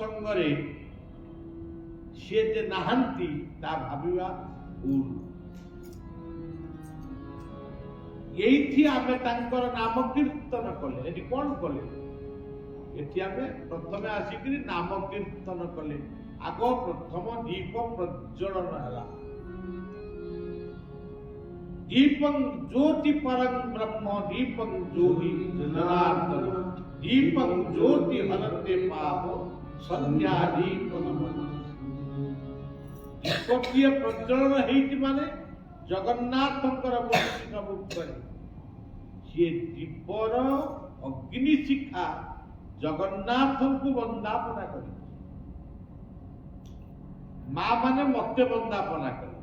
संगरे सी जे नाहांती ता भाविबा भूल। यही आमे तांकर नाम कीर्तन कले। एटी कौन कले? एटी आमे प्रथमे आसिकरी नाम कीर्तन कले। आगो प्रथम दीप प्रज्वलन हला। दीपं ज्योति परं ब्रह्म दीपं ज्योति जनार्दन दीपं ज्योति हरते पाप संध्या दीप दीपकीय प्रज्वलन हेति माने जगन्नाथंकर मूर्ति सब करे से दीपर अग्नि शिखा जगन्नाथंकु वंदापना करे। माँ माने मत्य वंदापना करे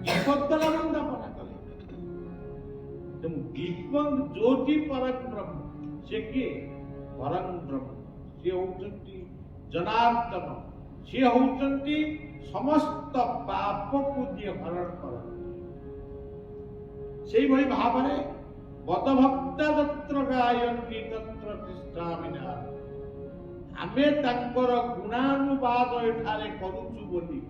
दीपद्वारा वंदापना करे। तेणु दीपं ज्योति परं ब्रह्म से किए परं ब्रह्म से होचंती जनार्दन से होचंती समस्त पाप को जे हरण करते से भली भाव में बदभक्त तत्र गायन्ति तत्र तिष्ठामि नाम। आमे तांकर गुणानुवाद एठारे करूछु बोली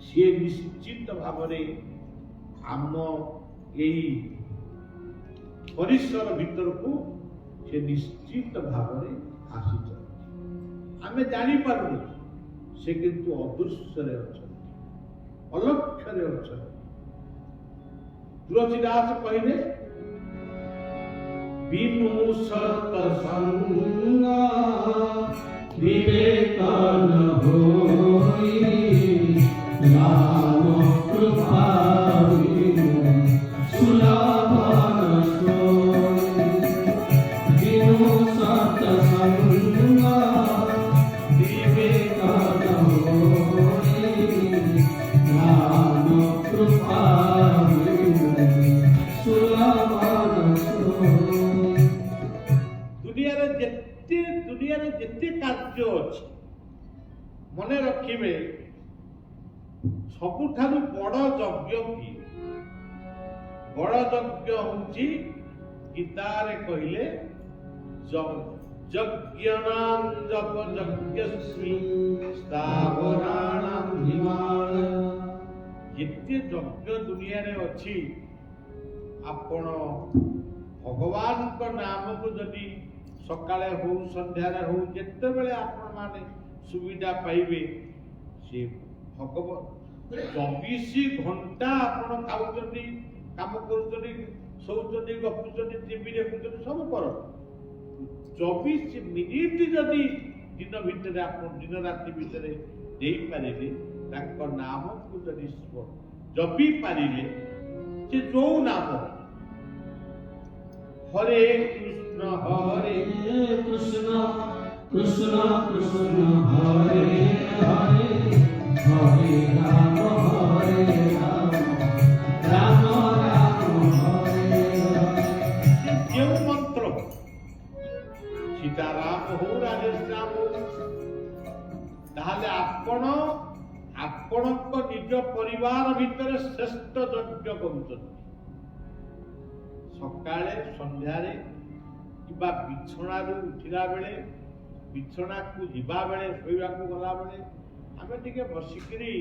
से निश्चित भाव में आम यही परिसर भीतर को से निश्चित भाव में आसी आमे जानी पारुनी से किंतु अदृश्य अलक्ष्य अच्छा। तुलसीदास कहले बिनु सत्संग विवेक न होई नाम कृपा बिनु सुलभ न सोई। बिनु सत्संग विवेक न होई नाम कृपा बिनु सुलभ न सोई। दुनिया जेते कार्य अच्छी मन रखिबे सबुठारु बड़ यज्ञ की बड़ यज्ञ होची गीतारे कहले यज्ञनां जप यज्ञस्मि स्थावराणां हिमालय। जेते यज्ञ दुनिया रे अच्छी आपण भगवान को नाम को जदि सकाळे हो संध्यारे हो जेते बेले आपण माने सुविधा पाइबे से भगवान 24 घंटा आपण खाउचंदी काम करूचंदी सोचंदी गपुचंदी टीवी देखुचंदी सब कर 24 मिनिट जदि दिन भितर आपण दिन राति भितर देई पारिबे तांको नाम को जदि जपी पारिबे से जो नाम हरे कृष्ण कृष्ण कृष्ण हरे हरे हरे राम राम राम हरे हरे। जो मंत्र सीताराम हो राधेश्याम हो ताहले आपण निज परिवार भितर श्रेष्ठ यज्ञ करुछन। सकाळे संध्यारे किबा बिछणारू उठिला बेले बिछणा को जीवा बेले सोइबा को गला बेले आमे टिके बसिकरी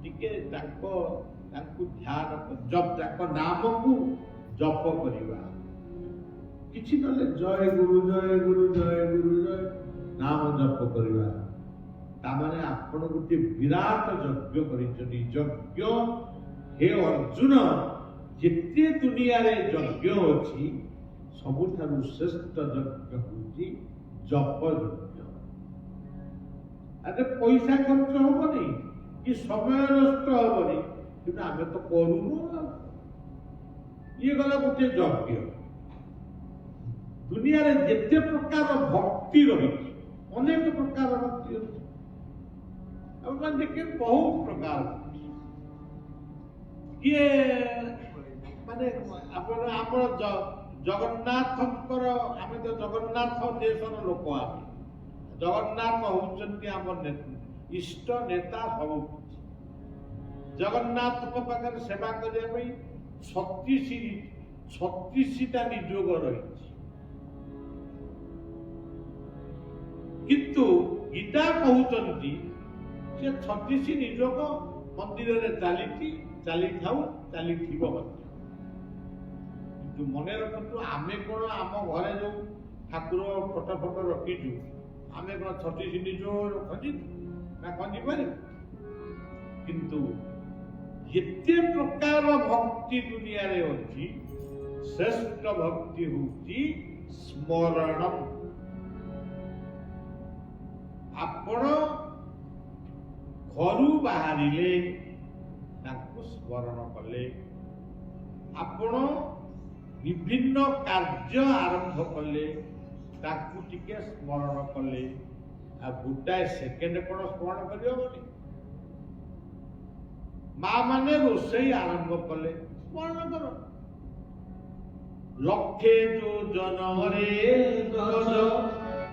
टिके ताको ध्यान जप ताको नाम को जप करिबा किछि नले जय गुरु जय गुरु जय गुरु जय नाम जप करिबा ता माने आपण गुटे विराट यज्ञ करिछनी। यज्ञ हे अर्जुन जेते दुनिया रे यज्ञ अछि सबुठारु श्रेष्ठ यज्ञ होची जप यज्ञ। अरे पैसा खर्च होबनी कि समय नष्ट होबनी किंतु आमे तो करूनु ये गला गोटे यज्ञ। दुनिया रे जेते प्रकार भक्ति रही अनेक प्रकार भक्ति अछि अब मन देखे बहुत प्रकार ये माने आपण हमर जगन्नाथंकर आमे तो जगन्नाथ देशर लोक आमे जगन्नाथ होचंती हमर इष्ट नेता सब जगन्नाथ को पाखर सेवा करिया पई 36 टा नियोग रही किंतु गीता कहते से 36 निजोग मंदिर में चली मन रखु आम कौन आम घरे जो ठाकुर फटो फटो रखीचु आम कौन 36 निजोग खंजी ना खंजी पार किंतु जिते प्रकार भक्ति दुनिया रे अच्छी श्रेष्ठ भक्ति होती स्मरणम आपण घर बाहरिले तांको स्मरण कले आपण विभिन्न कार्य आरंभ कले तांको टिके स्मरण कले आ गोटाए सेकेंड कोन स्मरण करियो बोली माँ माने रोषई आरंभ कले स्मरण करो लक्षे जो जनरे गज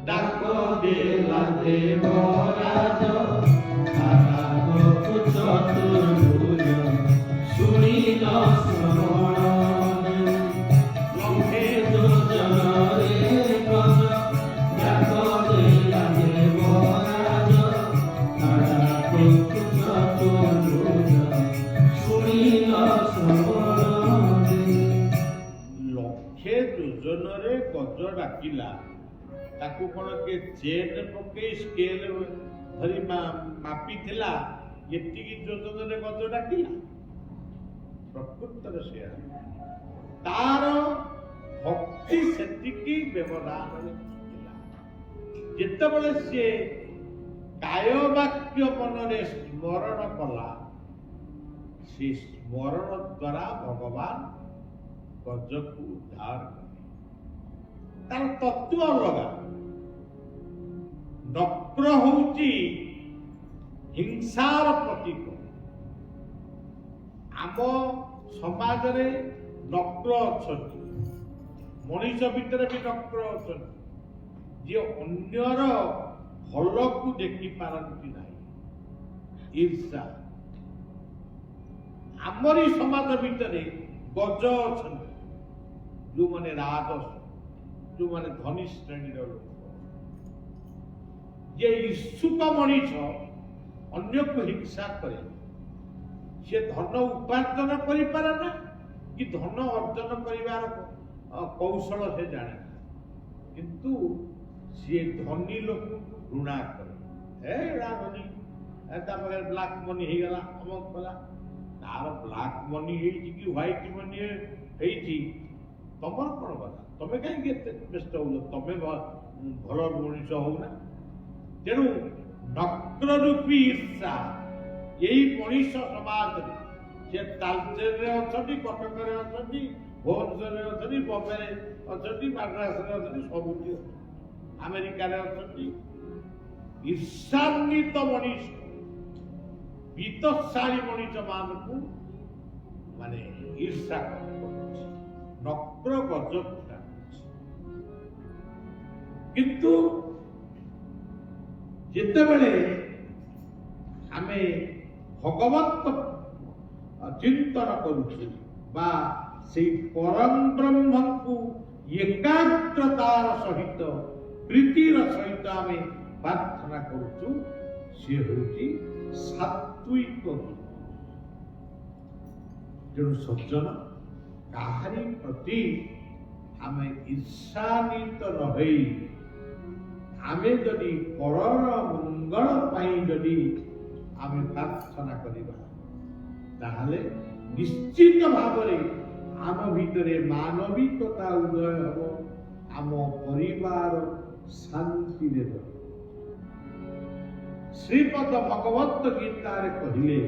डाक देला देवराज चतुर्भुज सुनील श्रवण लक्षे जो जनरे गज डाक देला देवराज चतुर्भुज सुनील श्रवण लक्षे योजन गज डाकिला ताकू कौन के चेन पकई स्केल धरी मापी थिला एति योजन रे गज डाकिला प्रकृतर से तार भक्ति सेतिकी व्यवधान जितेबले सी काय वाक्य मन रे स्मरण कला से स्मरण द्वारा भगवान गज को उद्धार तार तत्व अलगा नक्र होची हिंसार प्रतीक आम समाज रे नक्र अछंती मनीष भितर भी नक्र अछंती जे अन्यर भल को देखि पारंती नाही ईर्षा आमरी समाज भितर गज अछंती जो माने राजस जो माने धनी श्रेणी लोक जे इच्छुक मनीष अन्य को हिंसा करे से धन उपार्जन करि पारे ना कि धन अर्जन करिवार कौशल से जाने किंतु से धनी लोक को घृणा करे एड़ा धनी एता मगर ब्लैक मनी हे गला अमक कला तार ब्लैक मनी हे कि व्हाइट मनी हे थी तमर कोन बता तमे कहीं व्यस्त हो तमे भल मनीष हो ना तेणु नक्र रूपी ईर्षा यही मनीष समाज से तालचेर रे अछंती कटक रे अछंती भुवनेश्वर रे अछंती बॉम्बे रे अछंती मद्रास रे अछंती सबुठी अमेरिका रे अछंती ईर्षान्वित मनीष बीतशाली मनीष मान को माने ईर्षा नक्र गज किंतु जितेबले आमे भगवत चिंतन करुछु बा से परम ब्रह्म को एकाग्रतार सहित प्रीतिर सहित आमे प्रार्थना करुछु से होती सात्विक जो सज्जन काहारी प्रति आमे ईर्षान्वित रही आमे जदि परर मंगल पाई जदि आमे प्रार्थना करिबा ताहले निश्चित भावरे आम भितरे मानविकता उदय हबो आम परिवार शांति रे श्रीपद भगवत गीता रे कहिले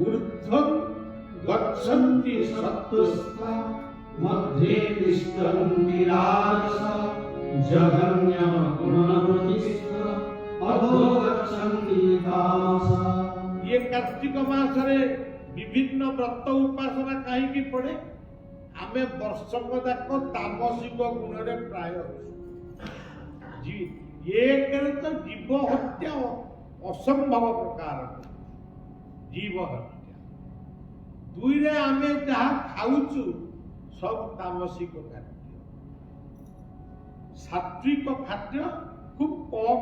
ऊर्ध्वं गच्छन्ति सत्त्वस्ता मध्ये तिष्ठन्ति विराजसा जगन्यम गुणवृत्तिस्थ अधो गच्छन्ति तामसा। ये कार्तिक मास रे विभिन्न व्रत उपासना कहीं पड़े आमे वर्षक जाक तामसिक गुण रे प्राय जी एक तो जीव हत्या असंभव प्रकार जीव हत्या दुई रे आमे जहाँ खाऊचु सब तामसिक खाद्य सात्विक खाद्य खूब कम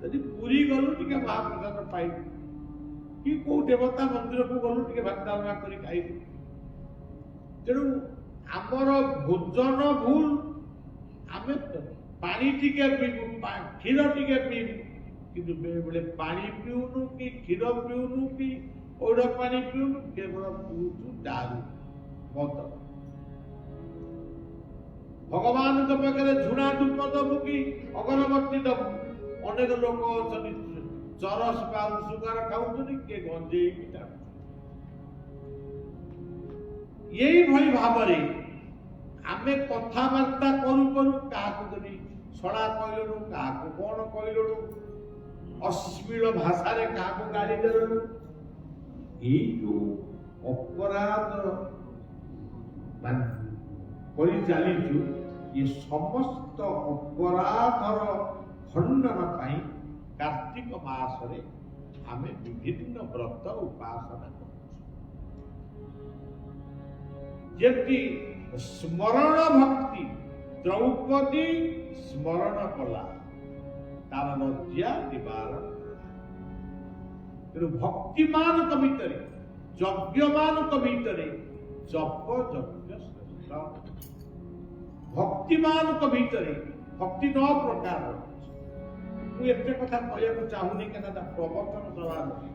ଯଦି ପୁରୀ ଗଲୁ ଟିକେ ମହାପ୍ରସାଦ ପାଇବୁ କି କୋଉ ଦେବତା ମନ୍ଦିରକୁ ଗଲୁ ଟିକେ ଭାତ ଡାଲମା କରି ଖାଇବୁ। ତେଣୁ ଆମର ଭୋଜନ ଭୁଲ, ଆମେ ପାଣି ଟିକେ ପିଇବୁ, କ୍ଷୀର ଟିକେ ପିଇବୁ, କିନ୍ତୁ ବେଳେବେଳେ ପାଣି ପିଉନୁ କି କ୍ଷୀର ପିଉନୁ କି ପୌଡ଼ ପାଣି ପିଉନୁ, କେବଳ ପିଉଛୁ ଦାରୁ ମଦ। ଭଗବାନଙ୍କ ପାଖରେ ଝୁଣା ଧୂପ ଦବୁ କି ଅଗରବତୀ ଦବୁ। ଅନେକ ଲୋକ ଅଛନ୍ତି ଚରସ ପାଉ ସୁଗାର ଖାଉଛନ୍ତି, କିଏ ଗଞ୍ଜେଇ କି ଟାଣୁଛନ୍ତି। ଏଇଭଳି ଭାବରେ ଆମେ କଥାବାର୍ତ୍ତା କରୁ କରୁ କାହାକୁ ଯଦି ଶଳା କହିଲୁ, କାହାକୁ କଣ କହିଲୁ, ଅଶ୍ଳୀଳ ଭାଷାରେ କାହାକୁ ଗାଳି ଦେଲୁ। ଏଇ ଯୋଉ ଅପରାଧ କରି ଚାଲିଛୁ, ଏ ସମସ୍ତ ଅପରାଧର ଖଣ୍ଡନ ପାଇଁ କାର୍ତ୍ତିକ ମାସରେ ଆମେ ବିଭିନ୍ନ ବ୍ରତ ଉପାସନା କରୁଛୁ। ଯେମିତି ସ୍ମରଣ ଭକ୍ତି, ଦ୍ରୌପଦୀ ସ୍ମରଣ କଲା ତାର ଲଜ୍ଜା ନିବାରଣ। ତେଣୁ ଭକ୍ତିମାନଙ୍କ ଭିତରେ, ଯଜ୍ଞମାନଙ୍କ ଭିତରେ ଜପ ଯଜ୍ଞ ଶ୍ରେଷ୍ଠ। ଭକ୍ତିମାନଙ୍କ ଭିତରେ ଭକ୍ତି 9 ପ୍ରକାର ଅଛି। ମୁଁ ଏତେ କଥା କହିବାକୁ ଚାହୁଁନି, କାହିଁକିନା ପ୍ରବଚନ ସଭା ନୁହେଁ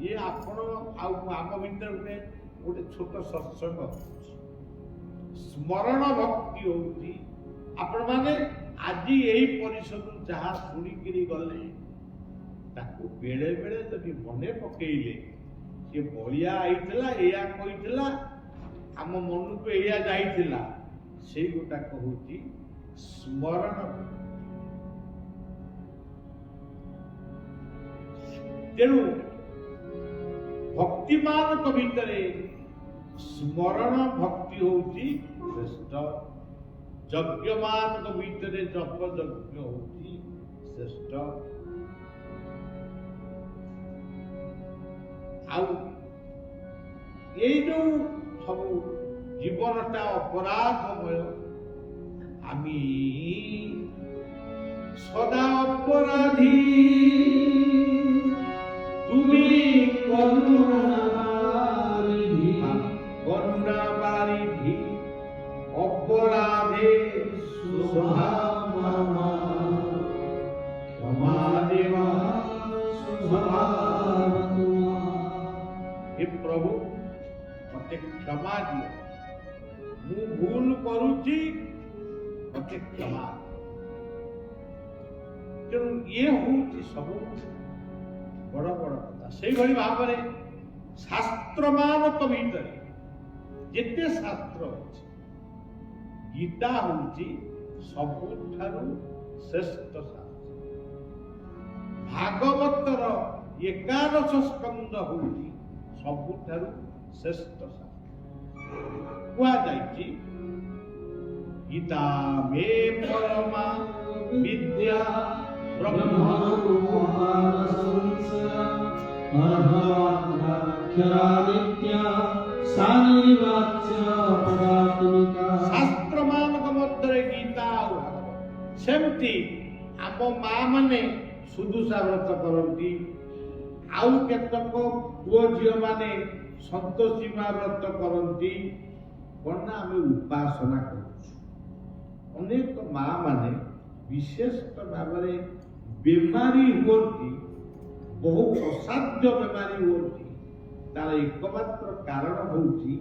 ଇଏ। ଆପଣ ଆଉ ଆମ ଭିତରେ ଗୋଟେ ଛୋଟ ସତ୍ସଙ୍ଗ ଅଛି। ସ୍ମରଣ ଭକ୍ତି ହଉଛି ଆପଣମାନେ ଆଜି ଏଇ ପରିଷଦରୁ ଯାହା ଶୁଣିକିରି ଗଲେ, ତାକୁ ବେଳେ ବେଳେ ଯଦି ମନେ ପକେଇଲେ, ସେ ବଳିଆ ଆଇଥିଲା, ଏଇଆ କହିଥିଲା, ଆମ ମନକୁ ଏଇଆ ଯାଇଥିଲା, ସେଇ ଗୋଟାକ ହଉଛି ସ୍ମରଣ। ତେଣୁ ଭକ୍ତିମାନଙ୍କ ଭିତରେ ସ୍ମରଣ ଭକ୍ତି ହଉଛି ଶ୍ରେଷ୍ଠ। ଯଜ୍ଞମାନଙ୍କ ଭିତରେ ଜପ ଯଜ୍ଞ ହଉଛି ଶ୍ରେଷ୍ଠ। ଆଉ ଏଇ ଯୋଉ ସବୁ ଜୀବନଟା ଅପରାଧମୟ, আমি সদা অপরাধী, তুমি করুণা বারিধি, অপরাধে ক্ষমা দেওয়া হে প্রভু মতে ক্ষমা দিও, ମୁଁ ଭୁଲ କରୁଛି, ମତେ କ୍ଷମା। ତେଣୁ ଇଏ ହଉଛି ସବୁ ବଡ ବଡ କଥା। ସେଇଭଳି ଭାବରେ ଶାସ୍ତ୍ରମାନଙ୍କ ଭିତରେ ଯେତେ ଶାସ୍ତ୍ର ଅଛି, ଗୀତା ହଉଛି ସବୁଠାରୁ ଶ୍ରେଷ୍ଠ ଶାସ୍ତ୍ର। ଭାଗବତର 11 ସ୍କନ୍ଧ ହଉଛି ସବୁଠାରୁ ଶ୍ରେଷ୍ଠ ଶାସ୍ତ୍ର। କୁହାଯାଇଛି ଗୀତା ମେ ପରମା ବିଦ୍ୟା ଶାସ୍ତ୍ର ମାନଙ୍କ ମଧ୍ୟରେ ଗୀତା ଆଉ ଭାଗବତ। ସେମିତି ଆମ ମା ମାନେ ସୁଦୁଷା ବ୍ରତ କରନ୍ତି, ଆଉ କେତେକ ପୁଅ ଝିଅ ମାନେ ସନ୍ତୋଷୀ ମା ବ୍ରତ କରନ୍ତି। କଣ ନା ଆମେ ଉପାସନା କରୁଛୁ। ଅନେକ ମା ମାନେ ବିଶେଷ ଭାବରେ ବେମାରୀ ହୁଅନ୍ତି, ବହୁ ଅସାଧ୍ୟ ବେମାରୀ ହୁଅନ୍ତି। ତାର ଏକମାତ୍ର କାରଣ ହଉଛି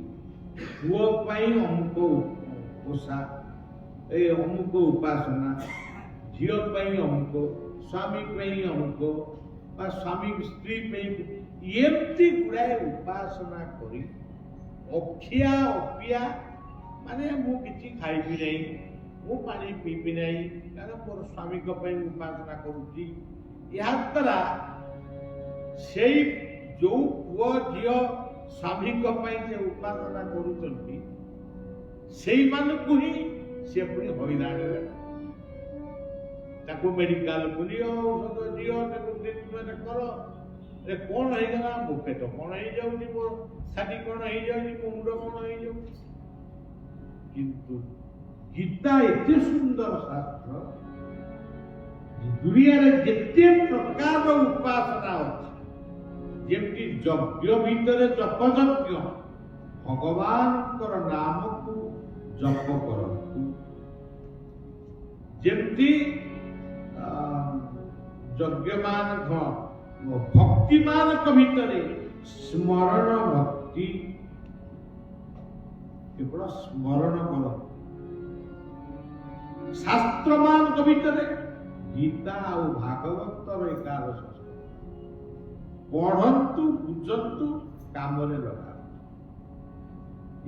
ପୁଅ ପାଇଁ ଅମୁକ ଓଷା, ଏ ଅମୁକ ଉପାସନା, ଝିଅ ପାଇଁ ଅମୁକ, ସ୍ୱାମୀ ପାଇଁ ଅମୁକ, ବା ସ୍ୱାମୀ ସ୍ତ୍ରୀ ପାଇଁ ଏମିତି ଗୁଡ଼ାଏ ଉପାସନା କରି ଅଖିଆ ଅପିଆ, ମାନେ ମୁଁ କିଛି ଖାଇବି ନାହିଁ, ମୁଁ ପାଣି ପିଇବି ନାହିଁ, କାରଣ ମୋର ସ୍ୱାମୀଙ୍କ ପାଇଁ ଉପାସନା କରୁଛି। ଏହା ଦ୍ୱାରା ସେଇ ଯୋଉ ପୁଅ ଝିଅ ସ୍ୱାମୀଙ୍କ ପାଇଁ ସେ ଉପାସନା କରୁଛନ୍ତି, ସେଇମାନଙ୍କୁ ହିଁ ସେ ପୁଣି ହଇରାଣ ହେବେ। ତାକୁ ମେଡିକାଲକୁ ନିଅ, ଔଷଧ ଦିଅ, ତାକୁ ଟ୍ରିଟମେଣ୍ଟ କର। କଣ ହେଇଗଲା, ମୋ ପେଟ କଣ ହେଇଯାଉଛି, ମୋ ଛାତି କଣ ହେଇଯାଉଛି, ମୋ ମୁଣ୍ଡ କଣ ହେଇଯାଉଛି। କିନ୍ତୁ ଗୀତା ଏତେ ସୁନ୍ଦର ଶାସ୍ତ୍ର, दुनिया जिते प्रकार उपासना अच्छी जमी यज्ञ भितर जप यज्ञ भगवान नाम को जप करतु जमती यज्ञमान भक्तिमान भितर स्मरण भक्ति केवल स्मरण कर शास्त्रमान भितर गीता और भागवत एकादश पढ़ंतु बुझंतु काम लगा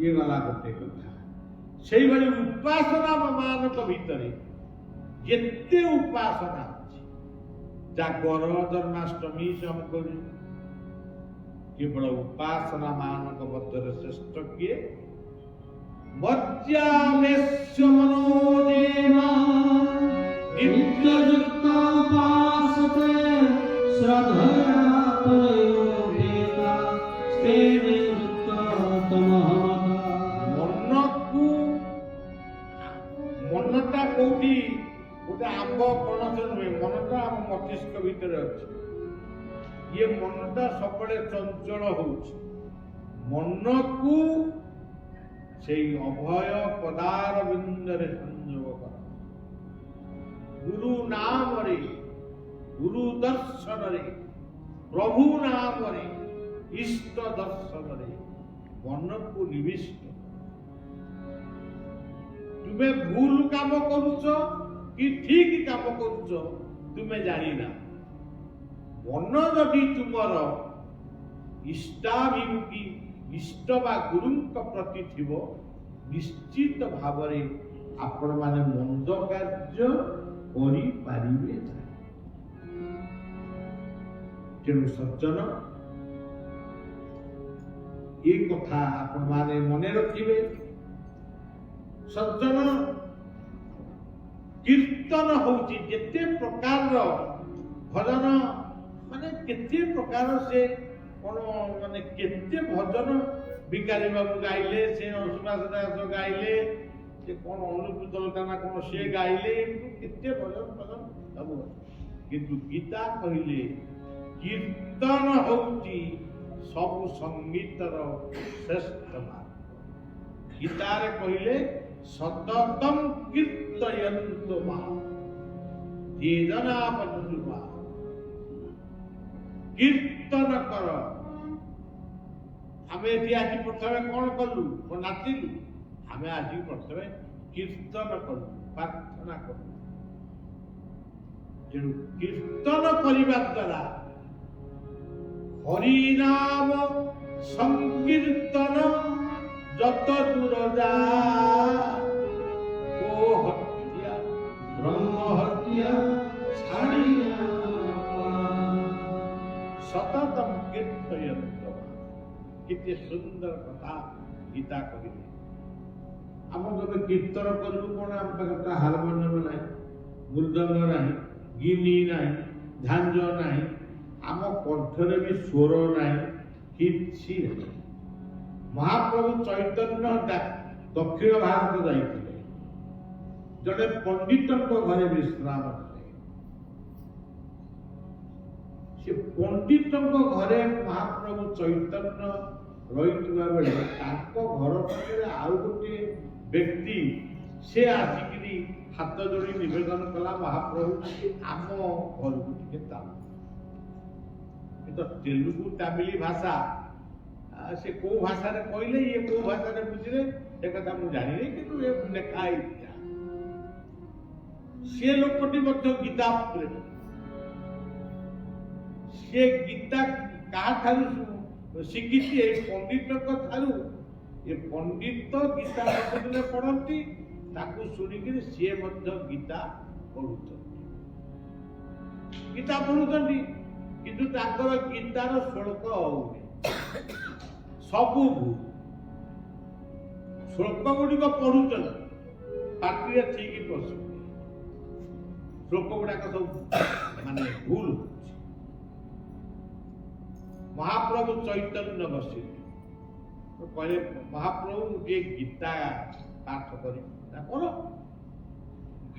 ये गला गोटे कथा से उपासना मान भितर जिते उपासना जागर जन्माष्टमी से हम करू केवल उपासना मान मध्य श्रेष्ठ किए मज्जामेस्य मनोजेना नित्ययुक्त उपासते श्रद्धया तयोपेता स्तेने उत्तमः मनटा कोठी गोटे आंब पणस नुहे मनटा आम मस्तिष्क भितर अच्छे ये मनटा सब चंचल होउछि मन को से अभय पदार बिंदरे संयोग कर गुरु नाम रे गुरु दर्शन रे प्रभु नाम रे इष्ट दर्शन रे मन को निविष्ट तुम्हें भूल काम करुच कि ठीक काम करुच तुम्हें जानी ना मन जदि तुमर इष्टाभिमुखी इष्ट बा गुरु प्रति थिबो निश्चित भाव रे आपण माने मंद कार्य करि पारिबे तेणु सज्जन ये कथा आपण माने मने रखिबे सज्जन कीर्तन होची जेते प्रकार भजन माने केते प्रकार से कोन माने केते भजन बिकारी बाबू गाइले से सुभाष दास गाइले से कोन अनुपुतलता ना कोन से गाइले केते भजन भजन सब किंतु गीता कहिले कीर्तन होची सब संगीतर श्रेष्ठ मार्ग गीतारे कहिले सततम कीर्तयन्तु मां ये जनापनुमा कीर्तन कर आमे एठी आज प्रथमे कोन कलु को नाचिलु आमे आज प्रथमे कीर्तन कलु प्रार्थना कलु जेनु कीर्तन करिबा द्वारा हरि नाम संकीर्तन जत दूर जा ओ हत्या ब्रह्म हत्या छाड़िया सततम कीर्तयन्तु कितने सुंदर कथा गीता कहिले हम जब कीर्तन करू कोन हम पाखे हारमोनियम नाही मृदंग नाही गिनी नाही झांझ नाही आम कंठरे भी स्वर नाही किछि नाही महाप्रभु चैतन्य दक्षिण भारत जाइथिले जड़े पंडितों घरे विश्राम कले से पंडितों घरे महाप्रभु चैतन्य रही बेले घर पाखे आउ गोटे व्यक्ति से आसिकी हाथ जोड़ी निवेदन कला महाप्रभु आम घर को टे तो तेलुगु तमिल भाषा से को भाषा रे कहले ये को भाषा रे बुझले से कथा मु जानि रे किंतु ये लेखा इच्छा से लोकटी मध्य गीता प्रेम से गीता कहा ठारू शिखिछि ए पंडित को ठारू ये पंडित गीता सबदिन पढ़ती ताकू सुनिक सी मध्य गीता पढ़ुछन गीता पढ़ुछन किंतु ताकर गीतार श्लोक होउनी सबू श्लोक गुड़िक पढ़ुचन पार्टी ठीक पशु श्लोक गुड़ाक सब माने भूल महाप्रभु चैतन्य बसी कहले महाप्रभु ये गीता पाठ कर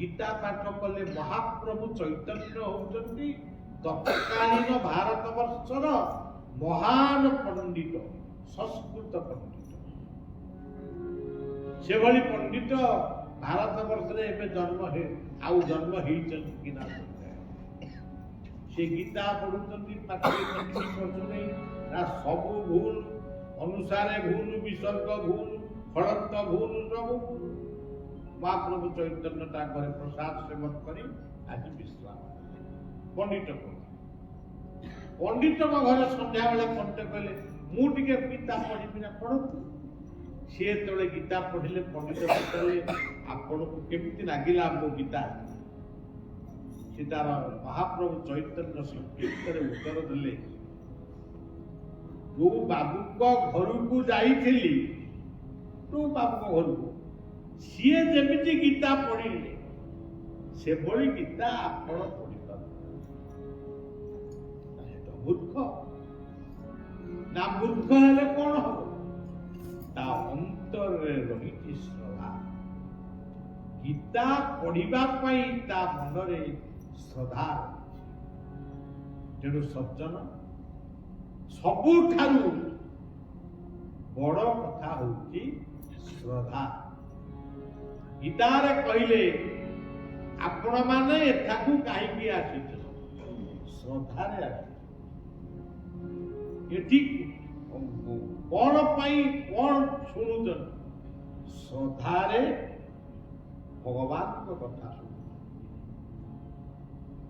गीता पाठ कले महाप्रभु चैतन्य होउचंती तत्कालीन भारत वर्षर महान पंडित संस्कृत पंडित से भली पंडित भारत वर्ष रे एबे जन्म हे आउ जन्म हेइचंती कि ना से गीता पढ़ुचंती पाठ पढ़ुचंती ना सब भूल अनुसारे भूल विसर्ग भूल फलंत भूल सब भूल महाप्रभु चैतन्य ताकर प्रसाद सेवन करी आज विश्राम पंडित पंडित घर संध्या बेले पंडित कहले मु टिके गीता पढ़ी ना पढ़तु सी जो गीता पढ़िले पंडित पचारे आपन को केमती लागिला मो गीता से तार महाप्रभु चैतन्य संक्षिप्त उत्तर देले जो बाबू घर को जाइथिली तो बाबू घर को सी जमी गीता पढ़िले से भली गीता आपण पढ़ी पारे तो मूर्ख ना मूर्ख हेले कौन हम ता अंतर रही श्रद्धा गीता पढ़िबा पई ता मनरे श्रद्धा तेणु सज्जन सबुठारु बड़ कथा होची श्रद्धा गीतारे कहले आपण माने एठाकू काहीकि आसीछ श्रद्धारे आसी एठी कौन पाई कौन शुणुचन श्रद्धारे भगवान को कथा शुणु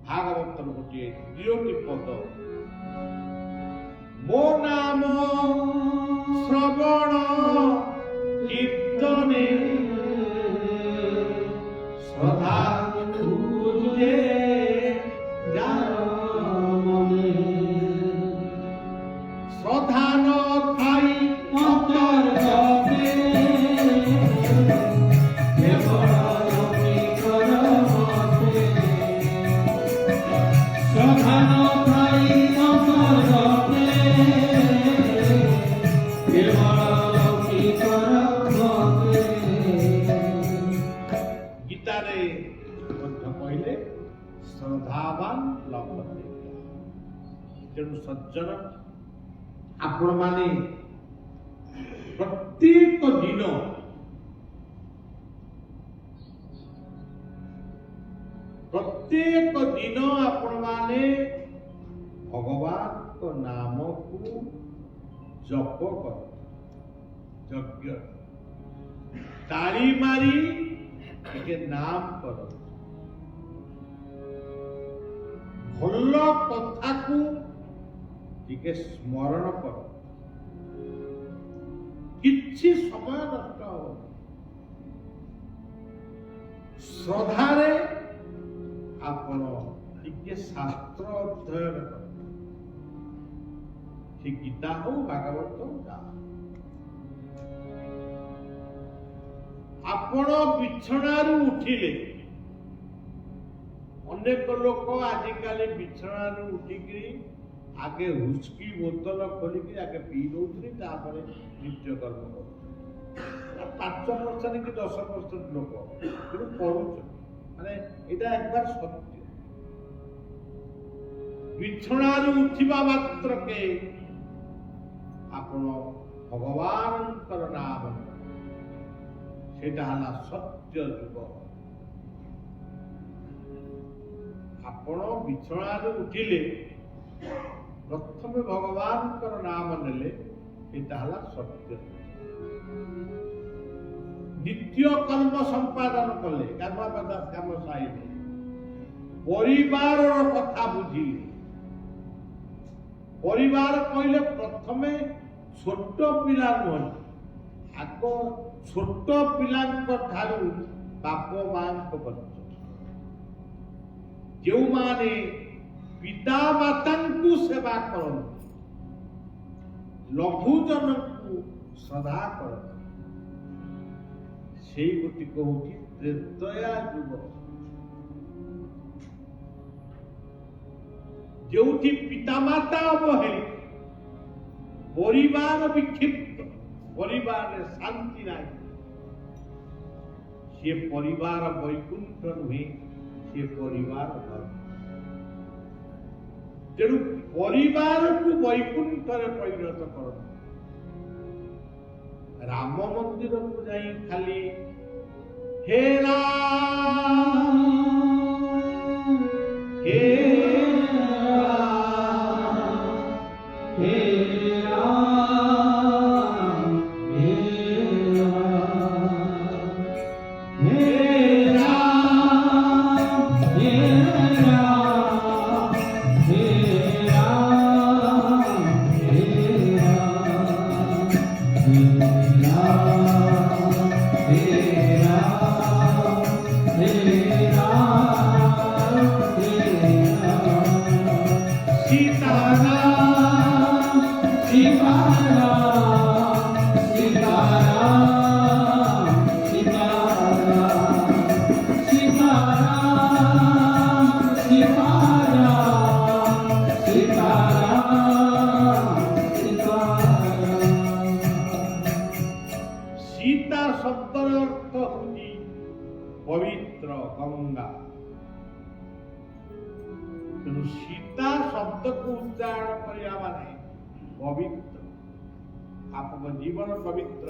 भागवतर गोटे 2टी पद मो नाम श्रवण कीर्तने श्रद्धा तुझे श्रद्धा न खाई अंतर जाते केवल कर मते श्रद्धा न खाई अंतर जाते केवल कर मते गीता रे कहले श्रद्धावान लभते तेणु सज्जन आपण माने प्रत्येक दिन आपण माने भगवान को नाम को जप कर यज्ञ ताली मारी के नाम कर भल कथा को टिके स्मरण कर किछि समय नष्ट हो श्रद्धारे आपण टिके शास्त्र अध्ययन कर गीता हो भागवत हो आपण बिछणारू उठिले अनेक लोक आजिकाली बिछणारू उठिकी आगे हुस्की बोतल खोलिकी आगे पी दौथि नित्य कर्म कर 5% कि 10% लोक पढ़ु माने एटा एक बार सत्य बिछणारू उठिबा मात्र के आपण भगवानकर नाम सेटा हला सत्य जुग आपण बिछणारू उठिले प्रथम भगवान नाम नेले एटा हला सत्य नित्य कर्म संपादन कले काम साइले परिवार कथा बुझिले परिवार कहले प्रथमे छोट पिला नुहन आग छोट पिला ठारू बाप मां जो माने पिता माता को सेवा कर लघुजन को श्रद्धा कर से गोटी कहूँ त्रेतया युग जो पितामाता अवहेलित परिवार विक्षिप्त परिवार शांति नहीं सी परिवार वैकुंठ नुहे सी परिवार धर्म। तेणु परिवार को वैकुंठ परिणत कर। राम मंदिर को जाई खाली हे राम हे सीता शब्द अर्थ होगी पवित्र गंगा। तेणु सीता शब्द को उच्चारण करने पवित्र आप जीवन पवित्र।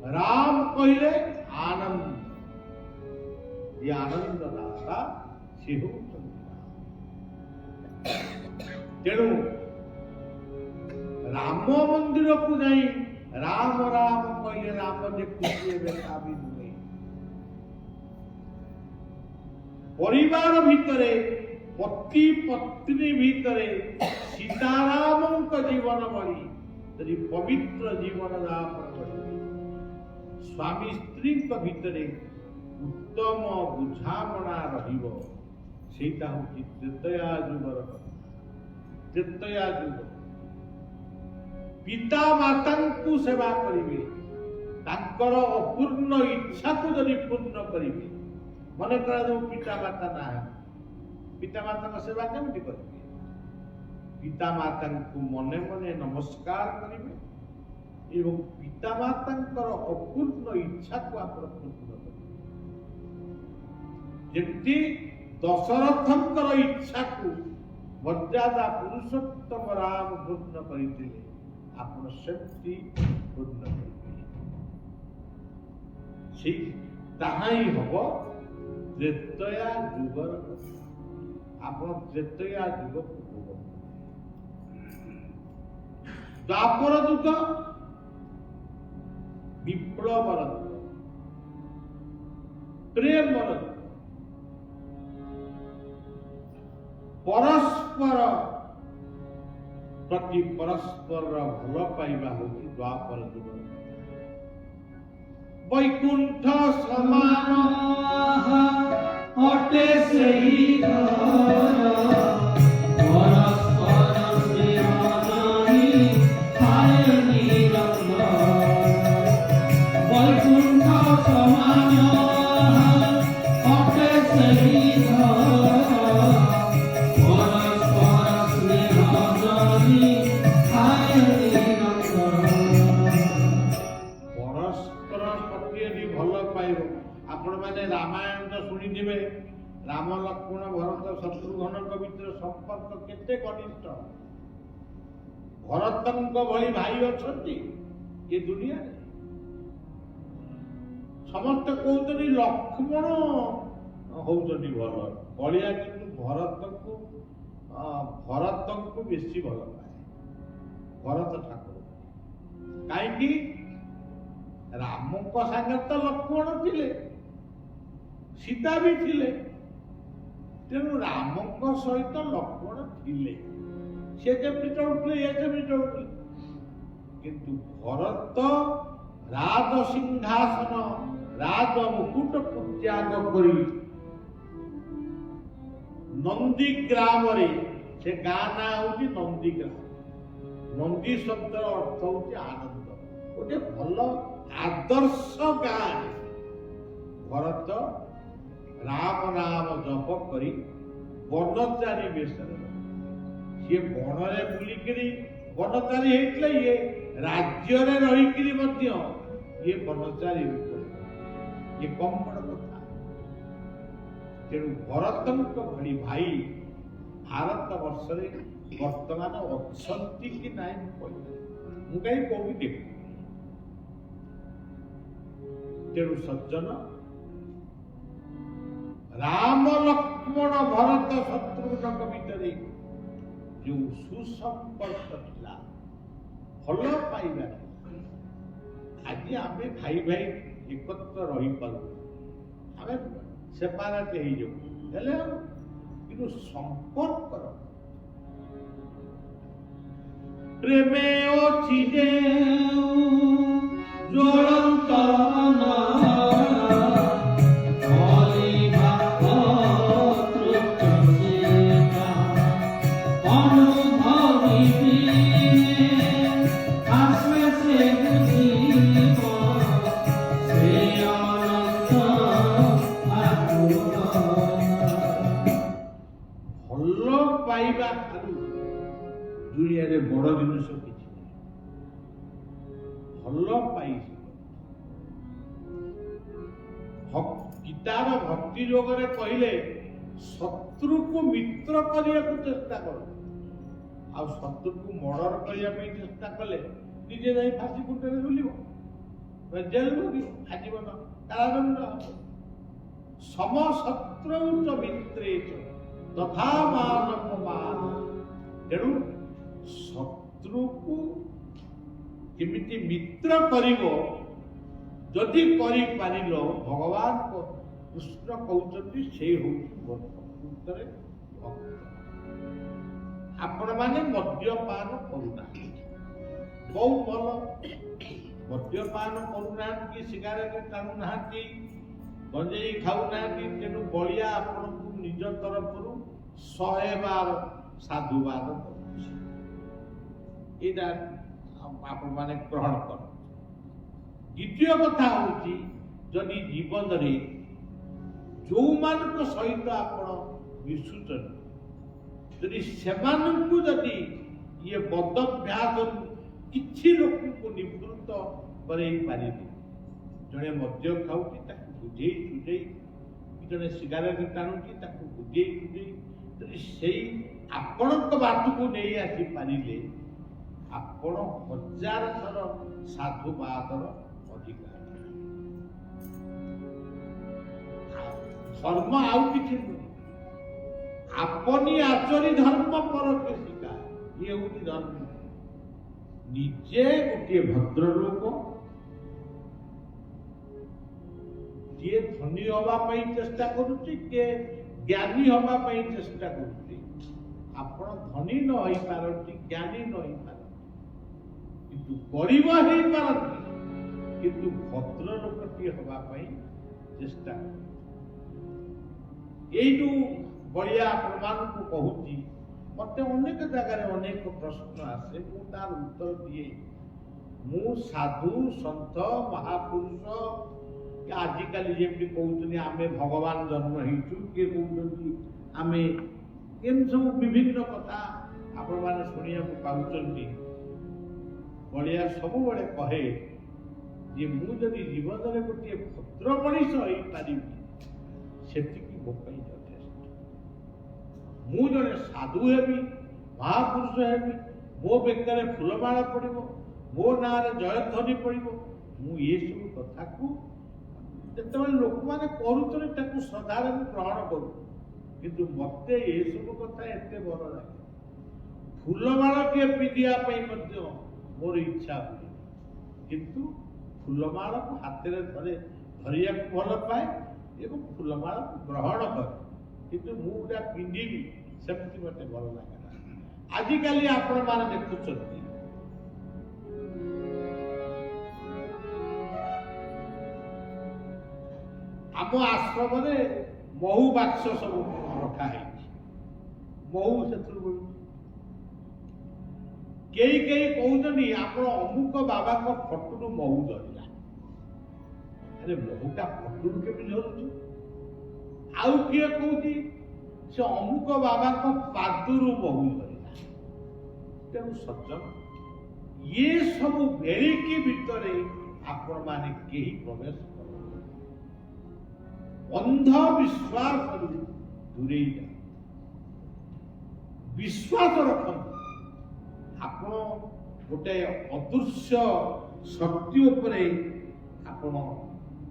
राम कहले आनंद, ये आनंद दाता से तेणु राम मंदिर को नहीं राम राम कहले राम जे खुशी बेटा भी नुहे। परिवार भितरे पति पत्नी भितरे सीताराम जीवन बड़ी तरी पवित्र जीवन यापन करेंगे। स्वामी स्त्री भितरे उत्तम बुझामणा रहिबो सेटा होची त्रेतया जुगर। त्रेतया जुग पिता माता को सेवा करिवे, तांकर अपूर्ण इच्छा को जदि पूर्ण करिवे। मन करा जो पिता माता ना पिता माता का सेवा केमति करिवे? पिता माता को मने मने नमस्कार करिवे एवं पिता मातांकर अपूर्ण इच्छा को आप पूर्ण करिवे। जेमति दशरथंकर इच्छा को मर्यादा पुरुषोत्तम राम पूर्ण करिथिले आपण शक्ति पूर्ण करिवे। सी ताहाई हबो त्रेतया जुगर। आपण त्रेतया जुग को भोग। द्वापर युग विप्लवर प्रेमर परस्पर प्रति परस्पर भल पाइबा होगी द्वापर युग। वैकुंठ समान अटे सही परस्पर स्नेह नहीं खाए निरंग। वैकुंठ समान अटे सही रामायण तो शुणी राम लक्ष्मण भरत शत्रुघ्न भीतर संपर्क केते घनिष्ठ। भरत भली भाई अच्छा ये दुनिया समस्त कहते लक्ष्मण होती भल बलिया कि भरत को बेसी भल पाए भरत ठाकुर। कहीं राम सागर तो लक्ष्मण थिले सीता भी थिले। तेणु राम सहित लक्ष्मण थिले से जमी चलुले ये जमी चलुले। किंतु भरत राज सिंहासन राज मुकुट को त्याग करी नंदीग्राम से गाँ ना हूँ नंदीग्राम। नंदी शब्द अर्थ हूँ आनंद गोटे भल आदर्श गाँ। भरत राम नाम जप करी वनचारी बेश सी वनरे बुलिकी वनचारी होते ये राज्य रहीकि ये वनचारी ये कम बड़ कथा तेणु भरतଙ୍କ भଳି भाई भारत वर्ष वर्तमान अच्छी कि नाई मुझे कहीं कौन देख तेणु सज्जन राम लक्ष्मण भरत शत्रुघ्न भितर जो सुसंपर्क था भल पाइबा आज आम भाई भाई एकत्र रही पार आम सेपारेट हो संपर्क प्रेमे अछि जे জ্বলন্ত भल पाइबा ठारू दुनिया रे बड़ जिनिस किछि भल पाई गीतार भक्ति योग कहले शत्रु को मित्र करने को चेष्टा कर शत्रु को मर्डर करने चेष्टा कले निजे जाई फांसी कुंटे झुलिब जेल भोगिब आजीवन कारादंड सम शत्रु च मित्रे तथा मानवमान तेणु शत्रु को केमिति मित्र करिवो जदि करि पारिलो भगवान को कृष्ण कहउछन्ति से होउछि प्रकृତରେ भक्त आपण माने मद्यपान करुना बहुत भल मद्यपान करुना कि सिगारेट टाणु ना गंजेई खाऊ ना तेणु बलिया आपण निज तरफ 100 बार साधुवाद करुछि आपण माने ग्रहण कर द्वितीय कथा होची जदि जीवन रे जो मानक सहित आपण मिसुचन जदि सेमानकु जदि ये बदभ्यास किछि लोक को निवृत्त करई पारिबे जणे मद्य खाउची ताकू बुझेई सुझेई जणे सिगारेट टाणुची ताकू बुझेई सुझेई जदि सेई आपणक बात को नहीं आसी पारिले आपण 1000 थर साधुवादर अधिकार धर्म आउ किछि अपनी आचरी धर्म पर के शिकार ये होती धर्म निजे गोटे भद्र लोक किए धनी हवा चेष्टा करुच्ची किए ज्ञानी हवा चेष्टा करुच्ची आपण धनी न होई पारती ज्ञानी न होई पारती किंतु गरीब होई पारती किंतु भद्र लोकटी हवा चेष्टा ये जो बलिया प्रमाण को कहूची मत अनेक जगह अनेक प्रश्न आसे तार उत्तर दिए मु साधु सन्थ महापुरुष आजिकल जमी कहते आम भगवान जन्म होइछु किए कहते आम एम सब विभिन्न कथा आपण मैंने शुणा पाउछंती बलिया सब बड़े कहे जे मु जदि जीवन में गोटे भद्र मनीष हो पारि सेतिकी मो पई यथेष्ट मु जने साधु हेबी महापुरुष हेबी मो बेकरे फूलमाला पड़िबो मो नारे जयध्वनि पड़िबो मु ये सब कथा को जेतेबेले लोक माने करूतले ताकू श्रद्धारे मु ग्रहण करू किंतु मते ये सब कथा एते भल लागे फूलमाला के पिदिया पई मध्य मोर इच्छा हुए किंतु फूलमाला को हाथ में धरिया भल पाए एवं फूलमाला को ग्रहण कर किंतु मुझा पिंधिबी सेमती मत भल लगे आजिकल आपण मैंने देखुंट आम आश्रम महू बाक्स सब रखाई महू से कई कहते आप अमुक बाबा को फटू महू धरला अरे महूटा फटू के झरुचु आउ किए कहती से अमुक बाबा को पादुरु महू धरला तेणु सज्जन ये सब भेड़िकी भितर आपण माने कहीं प्रवेश कर ଅନ୍ଧବିଶ୍ୱାସରୁ ଦୂରେଇ ଯାଅ। ବିଶ୍ୱାସ ରଖନ୍ତୁ। ଆପଣ ଗୋଟେ ଅଦୃଶ୍ୟ ଶକ୍ତି ଉପରେ ଆପଣ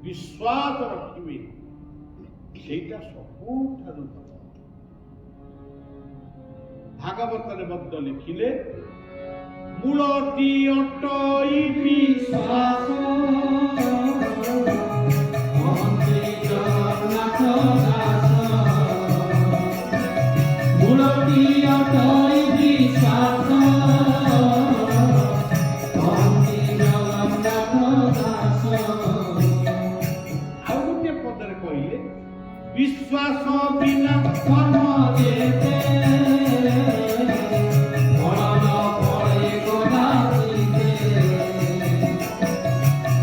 ବିଶ୍ୱାସ ରଖିବେ, ସେଇଟା ସବୁଠାରୁ ଭଲ। ଭାଗବତରେ ମଧ୍ୟ ଲେଖିଲେ ମୂଳଟି ଅଟଇ ବିଶ୍ୱାସ ମହନ୍ତି ଜଗନ୍ନାଥ ଦାସ ମୂଳଟି ଅଟଇ ବିଶ୍ୱାସ ମହନ୍ତି ଜଗନ୍ନାଥ ଦାସ। ଆଉ ଗୋଟିଏ ପଦରେ କହିଲେ ବିଶ୍ୱାସ ବିନା କର୍ମ ଯେତେ ଫଳ ନ ଫଳେ କଦାଚିତେ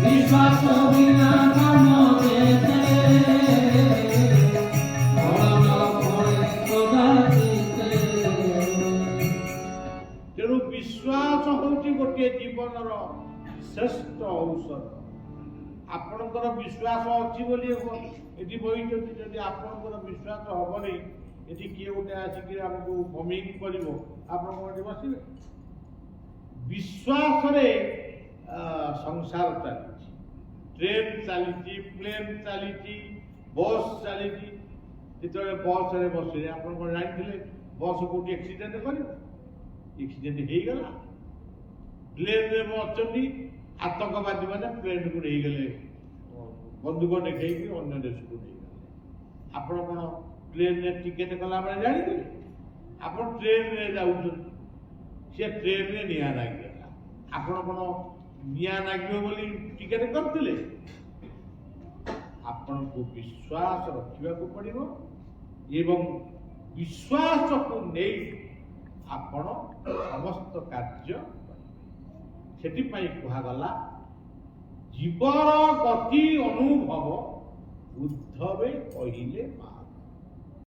ବିଶ୍ୱାସ ବିନା କର୍ମ ଯେତେ ଫଳ ନ ଫଳେ କଦାଚିତେ। ତେଣୁ ବିଶ୍ୱାସ ହେଉଛି ଗୋଟିଏ ଜୀବନର ଶ୍ରେଷ୍ଠ ଔଷଧ। ଆପଣଙ୍କର ବିଶ୍ୱାସ ଅଛି ବୋଲି ଏଠି ବହିଛନ୍ତି। ଯଦି ଆପଣଙ୍କର ବିଶ୍ୱାସ ହବନି, ଏଠି କିଏ ଗୋଟେ ଆସିକି ଆମକୁ ବମିଂ କରିବ, ଆପଣ କଣ ଏଠି ବସିବେ? ବିଶ୍ୱାସରେ ସଂସାର ଚାଲିଛି, ଟ୍ରେନ୍ ଚାଲିଛି, ପ୍ଲେନ୍ ଚାଲିଛି, ବସ୍ ଚାଲିଛି। ଯେତେବେଳେ ବସ୍ରେ ବସିଲେ ଆପଣ କଣ ଜାଣିଥିଲେ ବସ୍ କୋଉଠି ଆକ୍ସିଡେଣ୍ଟ କରିବ? ଆକ୍ସିଡେଣ୍ଟ ହେଇଗଲା। ପ୍ଲେନ୍ରେ ଅଛନ୍ତି ଆତଙ୍କବାଦୀ ମାନେ ପ୍ଲେନ୍କୁ ନେଇଗଲେ, ବନ୍ଧୁକ ଦେଖେଇକି ଅନ୍ୟ ଦେଶକୁ ନେଇଗଲେ। ଆପଣ କଣ ପ୍ଲେନ୍ରେ ଟିକେଟ କଲାବେଳେ ଜାଣିଥିଲେ? ଆପଣ ଟ୍ରେନ୍ରେ ଯାଉଛନ୍ତି, ସେ ଟ୍ରେନ୍ରେ ନିଆଁ ଲାଗିଗଲା। ଆପଣ କଣ ନିଆଁ ଲାଗିବ ବୋଲି ଟିକେଟ କରିଥିଲେ? ଆପଣଙ୍କୁ ବିଶ୍ୱାସ ରଖିବାକୁ ପଡ଼ିବ ଏବଂ ବିଶ୍ୱାସକୁ ନେଇ ଆପଣ ସମସ୍ତ କାର୍ଯ୍ୟ କରିବେ। ସେଥିପାଇଁ କୁହାଗଲା ଜୀବର ଗତି ଅନୁଭବ ଉଦ୍ଧବେ କହିଲେ ମା।